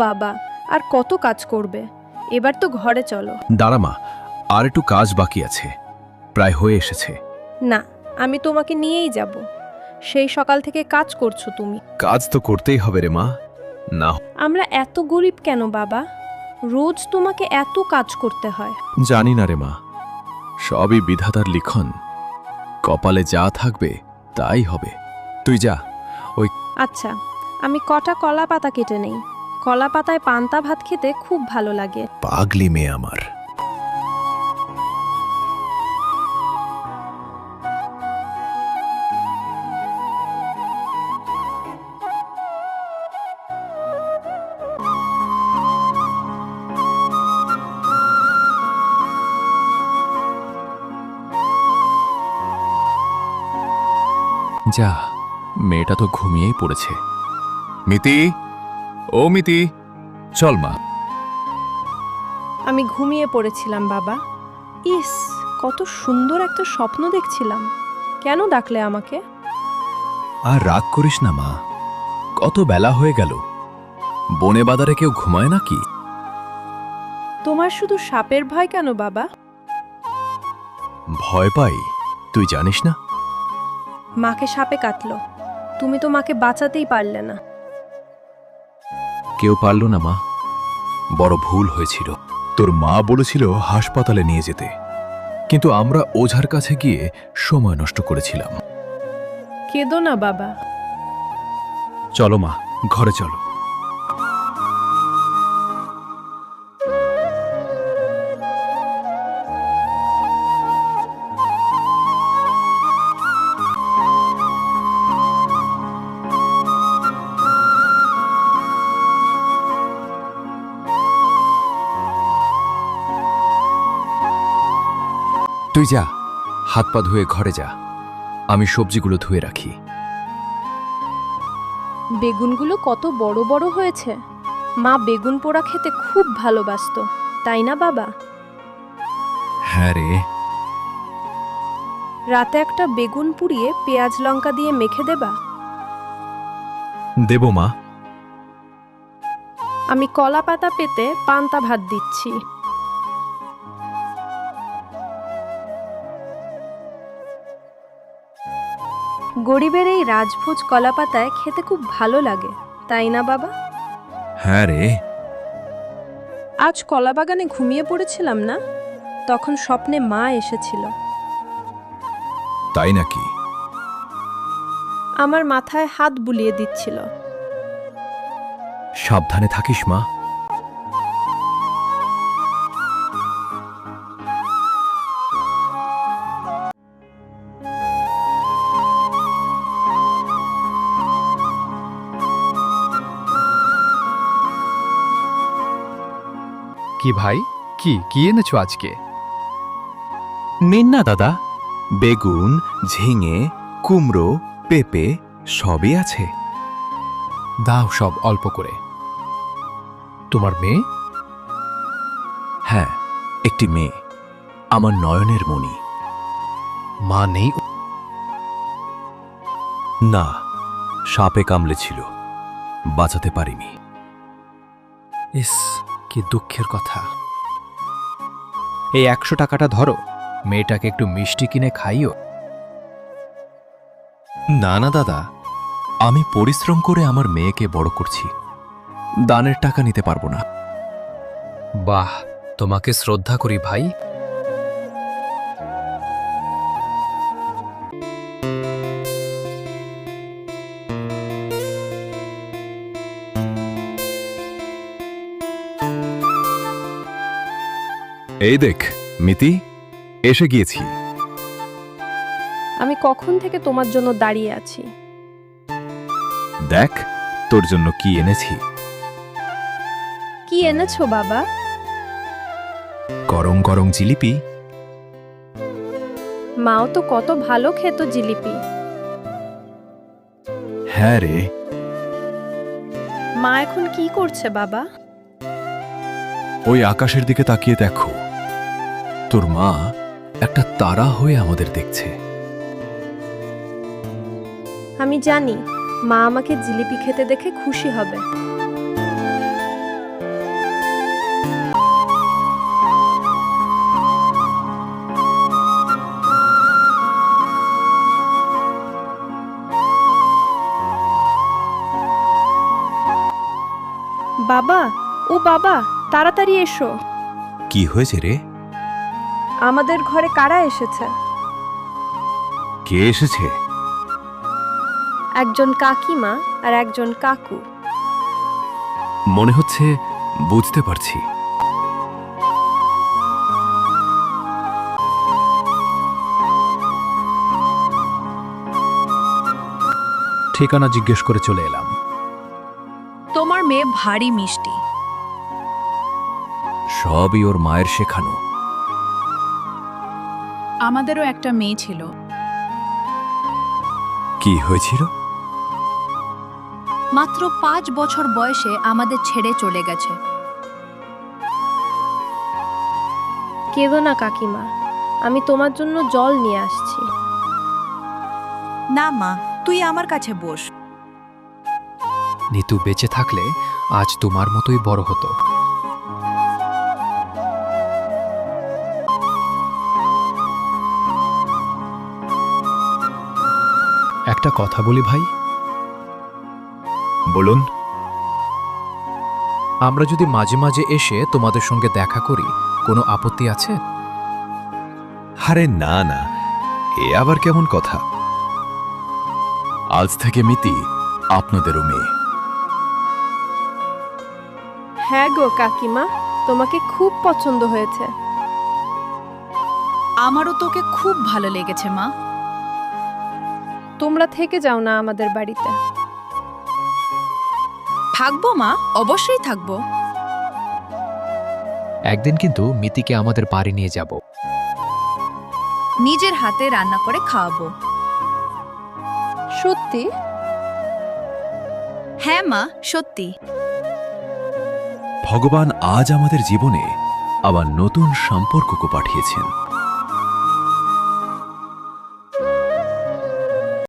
বাবা, আর কত কাজ করবে? এবার তো ঘরে চলো। দাঁড়া মা, আর একটু কাজ বাকি আছে, প্রায় হয়ে এসেছে। না, আমি তোমাকে নিয়েই যাব। সেই সকাল থেকে কাজ করছো তুমি। কাজ তো করতেই হবে রে মা, না আমরা এত গরিব কেন বাবা? রোজ তোমাকে এত কাজ করতে হয়। জানি না রে মা, সবই বিধাতার লিখন। কপালে যা থাকবে তাই হবে। তুই যা। আচ্ছা, আমি কটা কলা পাতা কেটে নেই। কলা পাতায় পান্তা ভাত খেতে খুব ভালো লাগে। পাগলি মেয়ে আমার। যা, মেয়েটা তো ঘুমিয়েই পড়েছে। মিতি, ও মিতি, চল মা। আমি ঘুমিয়ে পড়েছিলাম বাবা। ইস, কত সুন্দর একটা স্বপ্ন দেখছিলাম। কেন ডাকলে আমাকে? আর রাগ করিস না মা, কত বেলা হয়ে গেল। বনে বাদারে কেউ ঘুমায় নাকি? তোমার শুধু সাপের ভয় কেন বাবা? ভয় পাই, তুই জানিস না? মাকে সাপে কাটলো, তুমি তো মাকে বাঁচাতেই পারলে না। কেউ পারল না মা, বড় ভুল হয়েছিল। তোর মা বলেছিল হাসপাতালে নিয়ে যেতে, কিন্তু আমরা ওঝার কাছে গিয়ে সময় নষ্ট করেছিলাম। কেঁদো না বাবা। চলো মা, ঘরে চলো। তুই যা, হাত পা ধুয়ে ঘরে যা, আমি সবজিগুলো ধুয়ে রাখি। বেগুনগুলো কত বড় বড় হয়েছে। মা বেগুন পোড়া খেতে খুব ভালোবাসতো, তাই না বাবা? হ্যাঁ রে। রাতে একটা বেগুন পুড়িয়ে পেঁয়াজ লঙ্কা দিয়ে মেখে দেবা? দেব মা। আমি কলা পাতা পেতে পান্তা ভাত দিচ্ছি। গরিবের এই রাজভোজ কলা পাতায় খেতে খুব ভালো লাগে, তাই না বাবা? হ্যাঁ রে। আজ কলা বাগানে ঘুমিয়ে পড়েছিলাম না, তখন স্বপ্নে মা এসেছিল। তাই নাকি? আমার মাথায় হাত বুলিয়ে দিচ্ছিল। সাবধানে থাকিস মা। কি ভাই, কি এনেছো আজকে? নিন না দাদা, বেগুন, ঝিঙে, কুমড়ো, পেঁপে সবই আছে। দাও সব অল্প করে। তোমার মেয়ে? হ্যাঁ, একটি মেয়ে, আমার নয়নের মণি। মা নেই? না, সাপে কামড়েছিল, বাঁচাতে পারিনি। ইস, কি দুঃখের কথা। এই 100 টাকাটা ধরো, মেয়েটাকে একটু মিষ্টি কিনে খাইও। না না দাদা, আমি পরিশ্রম করে আমার মেয়েকে বড় করছি, দানের টাকা নিতে পারবো না। বাহ, তোমাকে শ্রদ্ধা করি ভাই। এই দেখ মিতি, এসে গিয়েছি। আমি কখন থেকে তোমার জন্য দাঁড়িয়ে আছি। দেখ তোর জন্য কি এনেছি। কি এনেছো বাবা? গরম গরম জিলিপি। মাও তো কত ভালো খেত জিলিপি। হ্যাঁ রে। মা এখন কি করছে বাবা? ওই আকাশের দিকে তাকিয়ে দেখো, তোর মা একটা তারা হয়ে আমাদের দেখছে। আমি জানি মা আমাকে জিলিপি খেতে দেখে খুশি হবে। বাবা, ও বাবা, তাড়াতাড়ি এসো। কি হয়েছে রে? আমাদের ঘরে কারা এসেছে? কে এসেছে? একজন কাকিমা আর একজন কাকু। মনে হচ্ছে বুঝতে পারছি। ঠিকানা জিজ্ঞেস করে চলে এলাম। তোমার মেয়ে ভারী মিষ্টি। সবই ওর মায়ের শেখানো। আমাদেরও একটা মেয়ে ছিল, কি হয়েছিল? মাত্র 5 বছর বয়সে আমাদের ছেড়ে চলে গেছে। কেঁদো না কাকিমা, আমি তোমার জন্য জল নিয়ে আসছি। না মা, তুই আমার কাছে বস। নিতু বেঁচে থাকলে আজ তোমার মতোই বড় হতো। একটা কথা বলি ভাই, বলুন। আমরা যদি মাঝে মাঝে এসে তোমাদের সঙ্গে দেখা করি, কোনো আপত্তি আছে? আরে না না, এ আবার কেমন কথা? আজ থেকে মিতি আপনাদেরও মেয়ে। হ্যাঁ গো কাকিমা, তোমাকে খুব পছন্দ হয়েছে। আমারও তোকে খুব ভালো লেগেছে মা। তোমরা থেকে যাও না আমাদের বাড়িতে। থাকবো মা, অবশ্যই থাকবো। একদিন কিন্তু মিতিকে আমাদের বাড়ি নিয়ে যাব। নিজের হাতে রান্না করে খাওয়াবো। সত্যি? হ্যাঁ মা, সত্যি। ভগবান আজ আমাদের জীবনে আবার নতুন সম্পর্ককে পাঠিয়েছেন।